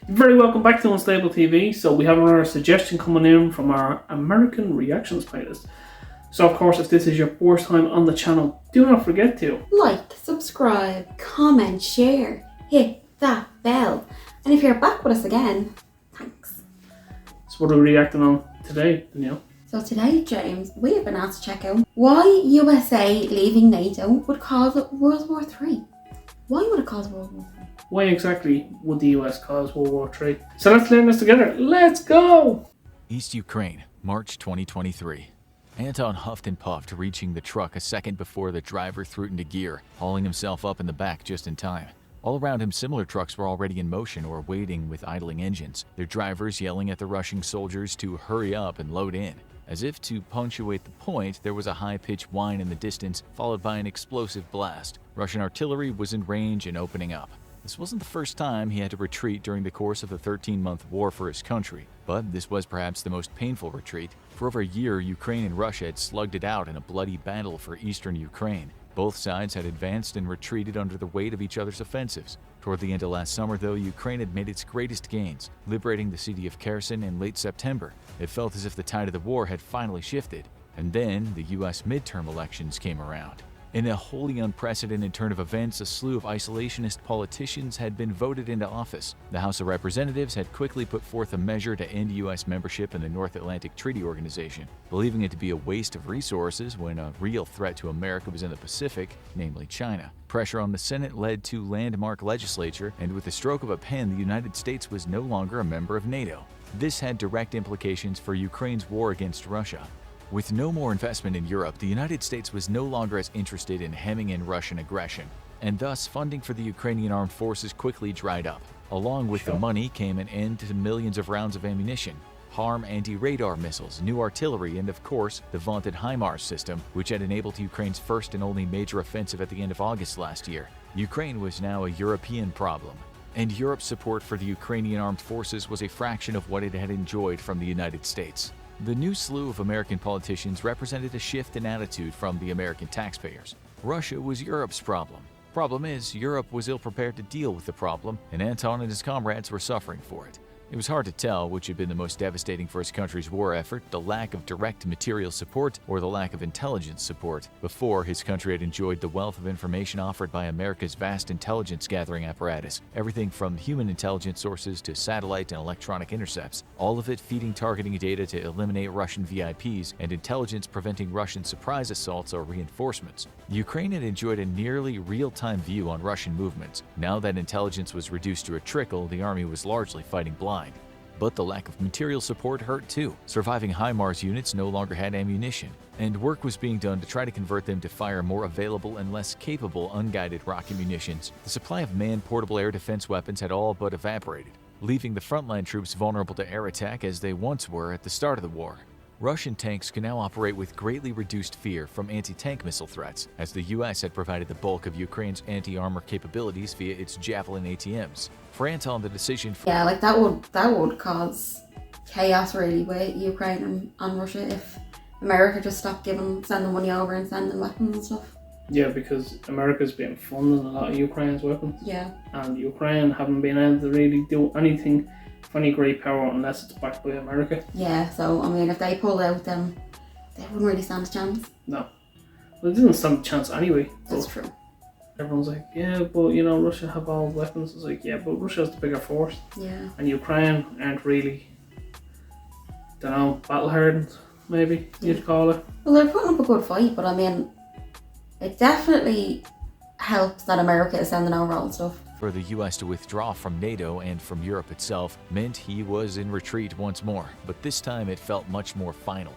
Very welcome back to Unstable TV. So we have another suggestion coming in from our American Reactions playlist. So of course, if this is your first time on the channel, do not forget to like, subscribe, comment, share, hit that bell. And if you're back with us again, thanks. So what are we reacting on today, Danielle? So today, James, we have been asked to check out why USA leaving NATO would cause World War III. Why would it cause World War III? Why exactly would the US cause World War III? So let's learn this together. Let's go! East Ukraine, March 2023. Anton huffed and puffed, reaching the truck a second before the driver threw it into gear, hauling himself up in the back just in time. All around him, similar trucks were already in motion or waiting with idling engines, their drivers yelling at the rushing soldiers to hurry up and load in. As if to punctuate the point, there was a high-pitched whine in the distance, followed by an explosive blast. Russian artillery was in range and opening up. This wasn't the first time he had to retreat during the course of the 13-month war for his country, but this was perhaps the most painful retreat. For over a year, Ukraine and Russia had slugged it out in a bloody battle for eastern Ukraine. Both sides had advanced and retreated under the weight of each other's offensives. Toward the end of last summer, though, Ukraine had made its greatest gains, liberating the city of Kherson in late September. It felt as if the tide of the war had finally shifted. And then the U.S. midterm elections came around. In a wholly unprecedented turn of events, a slew of isolationist politicians had been voted into office. The House of Representatives had quickly put forth a measure to end U.S. membership in the North Atlantic Treaty Organization, believing it to be a waste of resources when a real threat to America was in the Pacific, namely China. Pressure on the Senate led to landmark legislature, and with the stroke of a pen, the United States was no longer a member of NATO. This had direct implications for Ukraine's war against Russia. With no more investment in Europe, the United States was no longer as interested in hemming in Russian aggression, and thus funding for the Ukrainian armed forces quickly dried up. Along with the money came an end to millions of rounds of ammunition, HARM anti-radar missiles, new artillery, and of course, the vaunted HIMARS system, which had enabled Ukraine's first and only major offensive at the end of August last year. Ukraine was now a European problem, and Europe's support for the Ukrainian armed forces was a fraction of what it had enjoyed from the United States. The new slew of American politicians represented a shift in attitude from the American taxpayers. Russia was Europe's problem. Problem is, Europe was ill-prepared to deal with the problem, and Anton and his comrades were suffering for it. It was hard to tell which had been the most devastating for his country's war effort, the lack of direct material support or the lack of intelligence support. Before, his country had enjoyed the wealth of information offered by America's vast intelligence gathering apparatus, everything from human intelligence sources to satellite and electronic intercepts, all of it feeding targeting data to eliminate Russian VIPs and intelligence preventing Russian surprise assaults or reinforcements. Ukraine had enjoyed a nearly real-time view on Russian movements. Now that intelligence was reduced to a trickle, the army was largely fighting blind. But the lack of material support hurt too. Surviving HIMARS units no longer had ammunition, and work was being done to try to convert them to fire more available and less capable unguided rocket munitions. The supply of manned portable air defense weapons had all but evaporated, leaving the frontline troops vulnerable to air attack as they once were at the start of the war. Russian tanks could now operate with greatly reduced fear from anti-tank missile threats, as the U.S. had provided the bulk of Ukraine's anti-armor capabilities via its Javelin ATMs. For Anton, the decision for that would cause chaos really with Ukraine and Russia if America just stopped sending money over and sending weapons and stuff. Yeah, because America's been funding a lot of Ukraine's weapons. Yeah. And Ukraine haven't been able to really do anything for any great power unless it's backed by America. Yeah, so I mean, if they pull out, then they wouldn't really stand a chance. No. Well, it doesn't stand a chance anyway. That's true. Everyone's like, yeah, but you know, Russia have all the weapons. It's like, yeah, but Russia has the bigger force. Yeah. And Ukraine aren't really, don't know, battle hardened, maybe you'd call it. Well, they're putting up a good fight, but I mean, it definitely helps that America is sending over all stuff. For the U.S. to withdraw from NATO and from Europe itself meant he was in retreat once more, but this time it felt much more final.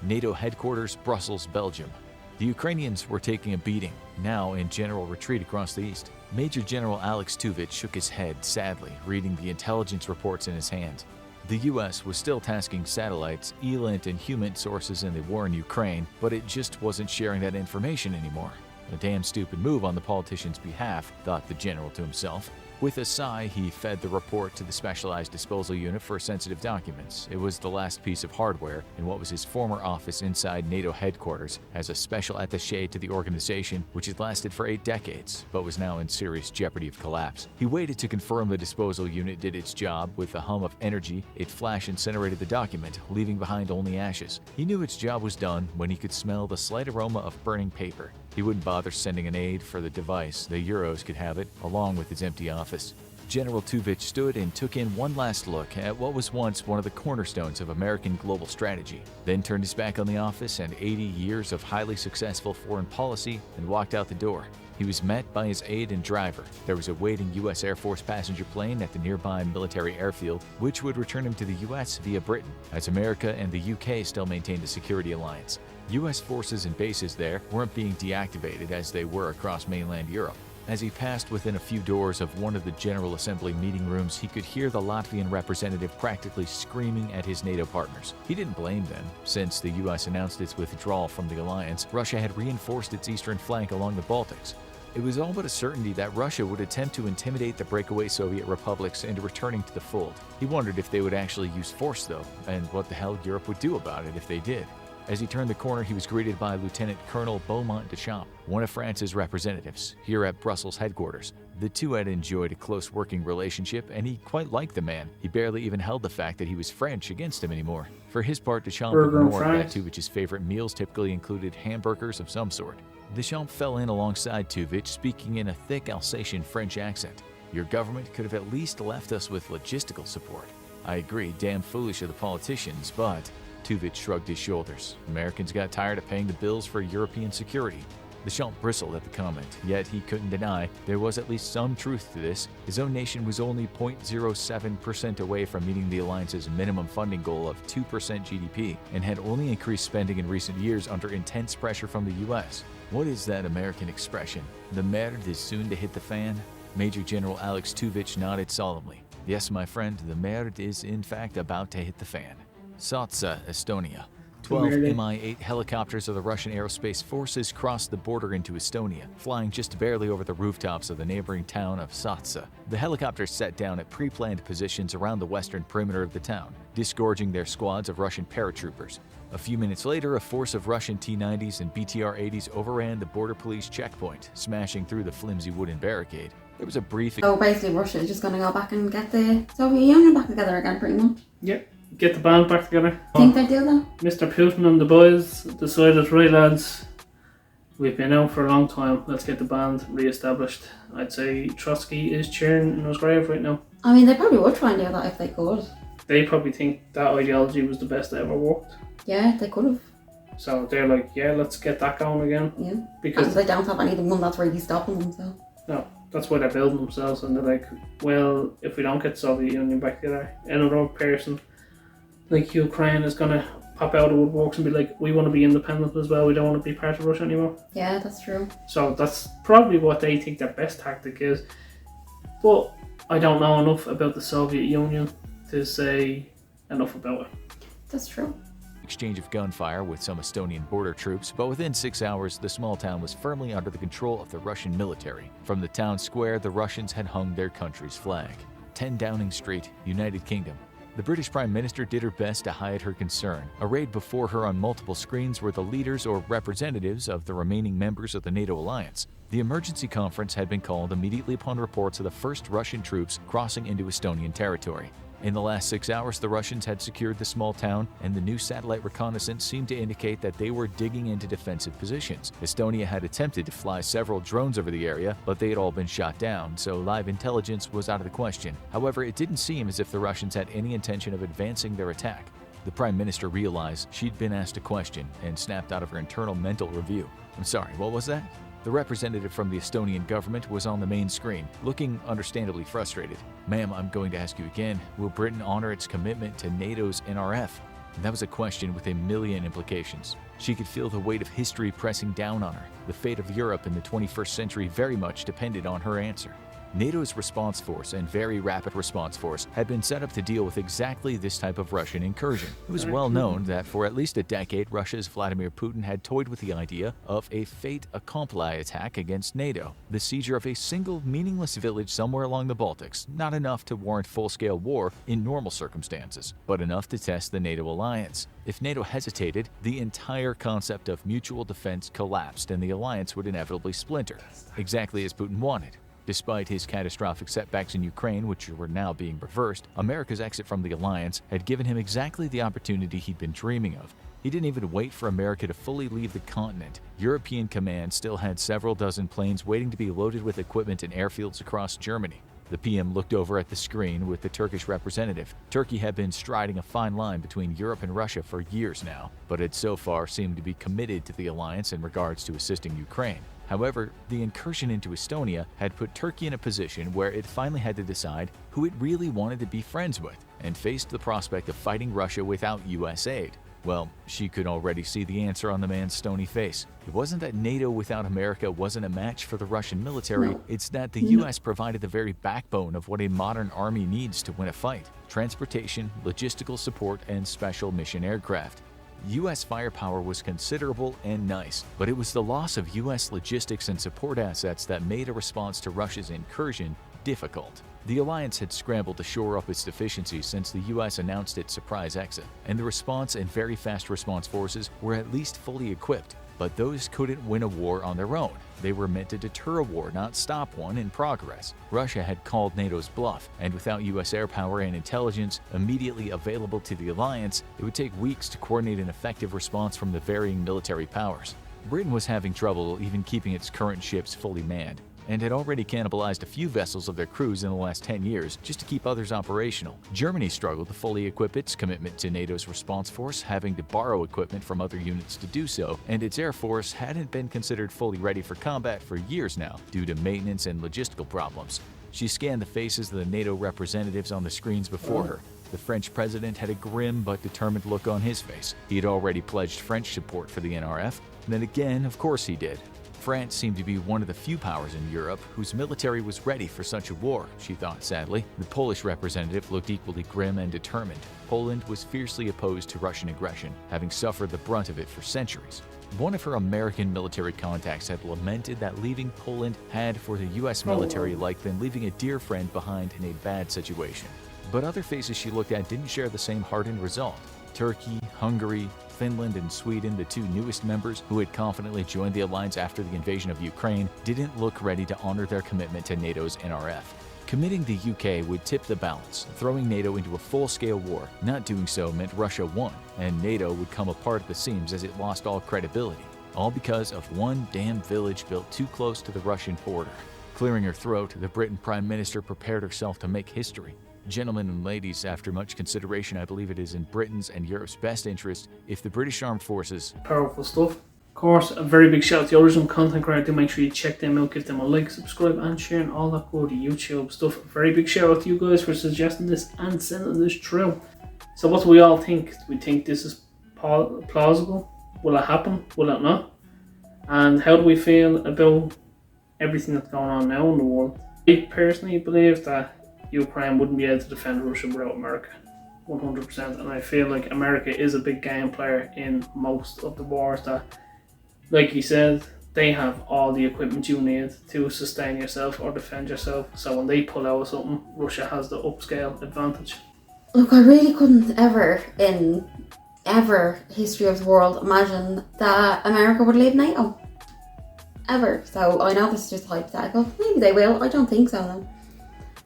NATO headquarters, Brussels, Belgium. The Ukrainians were taking a beating, now in general retreat across the east. Major General Alex Tuvich shook his head sadly, reading the intelligence reports in his hand. The U.S. was still tasking satellites, ELINT and human sources in the war in Ukraine, but it just wasn't sharing that information anymore. A damn stupid move on the politician's behalf, thought the general to himself. With a sigh, he fed the report to the Specialized Disposal Unit for sensitive documents. It was the last piece of hardware in what was his former office inside NATO headquarters as a special attaché to the organization, which had lasted for 8 decades, but was now in serious jeopardy of collapse. He waited to confirm the disposal unit did its job. With a hum of energy, it flash incinerated the document, leaving behind only ashes. He knew its job was done when he could smell the slight aroma of burning paper. He wouldn't bother sending an aide for the device. The Euros could have it, along with its empty office. General Tuvich stood and took in one last look at what was once one of the cornerstones of American global strategy, then turned his back on the office and 80 years of highly successful foreign policy and walked out the door. He was met by his aide and driver. There was a waiting U.S. Air Force passenger plane at the nearby military airfield, which would return him to the U.S. via Britain, as America and the U.K. still maintained a security alliance. U.S. forces and bases there weren't being deactivated as they were across mainland Europe. As he passed within a few doors of one of the General Assembly meeting rooms, he could hear the Latvian representative practically screaming at his NATO partners. He didn't blame them. Since the U.S. announced its withdrawal from the alliance, Russia had reinforced its eastern flank along the Baltics. It was all but a certainty that Russia would attempt to intimidate the breakaway Soviet republics into returning to the fold. He wondered if they would actually use force, though, and what the hell Europe would do about it if they did. As he turned the corner, he was greeted by Lieutenant Colonel Beaumont Deschamps, one of France's representatives, here at Brussels headquarters. The two had enjoyed a close working relationship, and he quite liked the man. He barely even held the fact that he was French against him anymore. For his part, Deschamps ignored that Tuvich's favorite meals typically included hamburgers of some sort. Deschamps fell in alongside Tuvich, speaking in a thick Alsatian French accent. "Your government could have at least left us with logistical support." I agree, damn foolish of the politicians, but... Tuvich shrugged his shoulders. Americans got tired of paying the bills for European security. Deschamps bristled at the comment, yet he couldn't deny there was at least some truth to this. His own nation was only 0.07% away from meeting the alliance's minimum funding goal of 2% GDP, and had only increased spending in recent years under intense pressure from the US. What is that American expression? The merde is soon to hit the fan? Major General Alex Tuvich nodded solemnly. Yes, my friend, the merde is in fact about to hit the fan. Satsa, Estonia. 12 Mi-8 helicopters of the Russian Aerospace Forces crossed the border into Estonia, flying just barely over the rooftops of the neighboring town of Satsa. The helicopters set down at pre-planned positions around the western perimeter of the town, disgorging their squads of Russian paratroopers. A few minutes later, a force of Russian T-90s and BTR-80s overran the border police checkpoint, smashing through the flimsy wooden barricade. There was a brief... So basically Russia is just going to go back and get the Soviet Union back together again, pretty much. Yep. Get the band back together. Think they do that? Mr. Putin and the boys decided, right lads, we've been out for a long time, let's get the band re-established. I'd say Trotsky is cheering in his grave right now. I mean, they probably would try and do that if they could. They probably think that ideology was the best that ever worked. Yeah, they could have. So they're like, yeah, let's get that going again. Yeah. Because and they don't have anyone that's really stopping them, so. No, that's why they're building themselves, and they're like, well, if we don't get the Soviet Union back together, another person like Ukraine is going to pop out of the woodworks and be like, we want to be independent as well, we don't want to be part of Russia anymore. Yeah, that's true. So that's probably what they think their best tactic is. But I don't know enough about the Soviet Union to say enough about it. That's true. Exchange of gunfire with some Estonian border troops, but within 6 hours, the small town was firmly under the control of the Russian military. From the town square, the Russians had hung their country's flag. 10 Downing Street, United Kingdom. The British Prime Minister did her best to hide her concern. Arrayed before her on multiple screens were the leaders or representatives of the remaining members of the NATO alliance. The emergency conference had been called immediately upon reports of the first Russian troops crossing into Estonian territory. In the last 6 hours, the Russians had secured the small town, and the new satellite reconnaissance seemed to indicate that they were digging into defensive positions. Estonia had attempted to fly several drones over the area, but they had all been shot down, so live intelligence was out of the question. However, it didn't seem as if the Russians had any intention of advancing their attack. The Prime Minister realized she'd been asked a question and snapped out of her internal mental review. I'm sorry, what was that? The representative from the Estonian government was on the main screen, looking understandably frustrated. Ma'am, I'm going to ask you again, will Britain honor its commitment to NATO's NRF? That was a question with a million implications. She could feel the weight of history pressing down on her. The fate of Europe in the 21st century very much depended on her answer. NATO's response force and very rapid response force had been set up to deal with exactly this type of Russian incursion. It was well known that for at least a decade, Russia's Vladimir Putin had toyed with the idea of a fait accompli attack against NATO, the seizure of a single meaningless village somewhere along the Baltics, not enough to warrant full-scale war in normal circumstances, but enough to test the NATO alliance. If NATO hesitated, the entire concept of mutual defense collapsed and the alliance would inevitably splinter, exactly as Putin wanted. Despite his catastrophic setbacks in Ukraine, which were now being reversed, America's exit from the alliance had given him exactly the opportunity he'd been dreaming of. He didn't even wait for America to fully leave the continent. European Command still had several dozen planes waiting to be loaded with equipment in airfields across Germany. The PM looked over at the screen with the Turkish representative. Turkey had been striding a fine line between Europe and Russia for years now, but had so far seemed to be committed to the alliance in regards to assisting Ukraine. However, the incursion into Estonia had put Turkey in a position where it finally had to decide who it really wanted to be friends with, and faced the prospect of fighting Russia without US aid. Well, she could already see the answer on the man's stony face. It wasn't that NATO without America wasn't a match for the Russian military, No. it's that the US provided the very backbone of what a modern army needs to win a fight: transportation, logistical support, and special mission aircraft. US firepower was considerable and nice, but it was the loss of US logistics and support assets that made a response to Russia's incursion difficult. The alliance had scrambled to shore up its deficiencies since the US announced its surprise exit, and the response and very fast response forces were at least fully equipped. But those couldn't win a war on their own. They were meant to deter a war, not stop one in progress. Russia had called NATO's bluff, and without US air power and intelligence immediately available to the alliance, it would take weeks to coordinate an effective response from the varying military powers. Britain was having trouble even keeping its current ships fully manned, and had already cannibalized a few vessels of their crews in the last 10 years just to keep others operational. Germany struggled to fully equip its commitment to NATO's response force, having to borrow equipment from other units to do so, and its air force hadn't been considered fully ready for combat for years now due to maintenance and logistical problems. She scanned the faces of the NATO representatives on the screens before her. The French president had a grim but determined look on his face. He had already pledged French support for the NRF, and then again, of course he did. France seemed to be one of the few powers in Europe whose military was ready for such a war, she thought sadly. The Polish representative looked equally grim and determined. Poland was fiercely opposed to Russian aggression, having suffered the brunt of it for centuries. One of her American military contacts had lamented that leaving Poland had for the US military like been leaving a dear friend behind in a bad situation. But other faces she looked at didn't share the same hardened resolve. Turkey, Hungary, Finland, and Sweden, the two newest members who had confidently joined the alliance after the invasion of Ukraine, didn't look ready to honor their commitment to NATO's NRF. Committing the UK would tip the balance, throwing NATO into a full-scale war. Not doing so meant Russia won, and NATO would come apart at the seams as it lost all credibility. All because of one damn village built too close to the Russian border. Clearing her throat, the Britain Prime Minister prepared herself to make history. Gentlemen and ladies, after much consideration, I believe it is in Britain's and Europe's best interest if the British Armed Forces... Powerful stuff. Of course, a very big shout out to the original content creator. Do make sure you check them out, give them a like, subscribe, and share, and all that good YouTube stuff. A very big shout out to you guys for suggesting this and sending this through. So what do we all think? Do we think this is plausible? Will it happen? Will it not? And how do we feel about everything that's going on now in the world? I personally believe that Ukraine wouldn't be able to defend Russia without America, 100%. And I feel like America is a big game player in most of the wars that, like you said, they have all the equipment you need to sustain yourself or defend yourself. So when they pull out of something, Russia has the upscale advantage. Look, I really couldn't ever in history of the world imagine that America would leave NATO. Ever. So I know this is just hypothetical. Maybe they will. I don't think so though.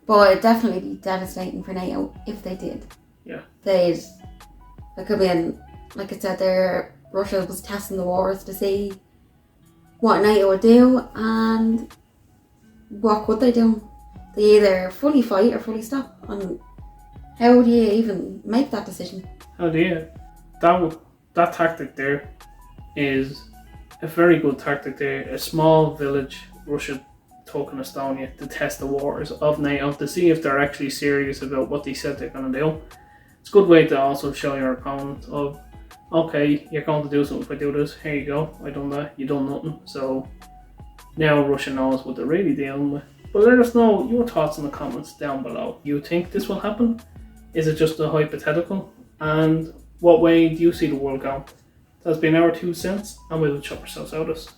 But it'd definitely be devastating for NATO if they did. Yeah. It could be, like I said there, Russia was testing the waters to see what NATO would do and what could they do. They either fully fight or fully stop. And how do you even make that decision? How do you? That tactic there is a very good tactic there. A small village, Russia took in Estonia to test the waters of NATO to see if they're actually serious about what they said they're going to do. It's a good way to also show your opponent of, okay, you're going to do something if I do this, here you go, I done that, you done nothing. So now Russia knows what they're really dealing with. But let us know your thoughts in the comments down below. Do you think this will happen? Is it just a hypothetical? And what way do you see the world going? That's been our 2 cents, and we will chop ourselves out of this.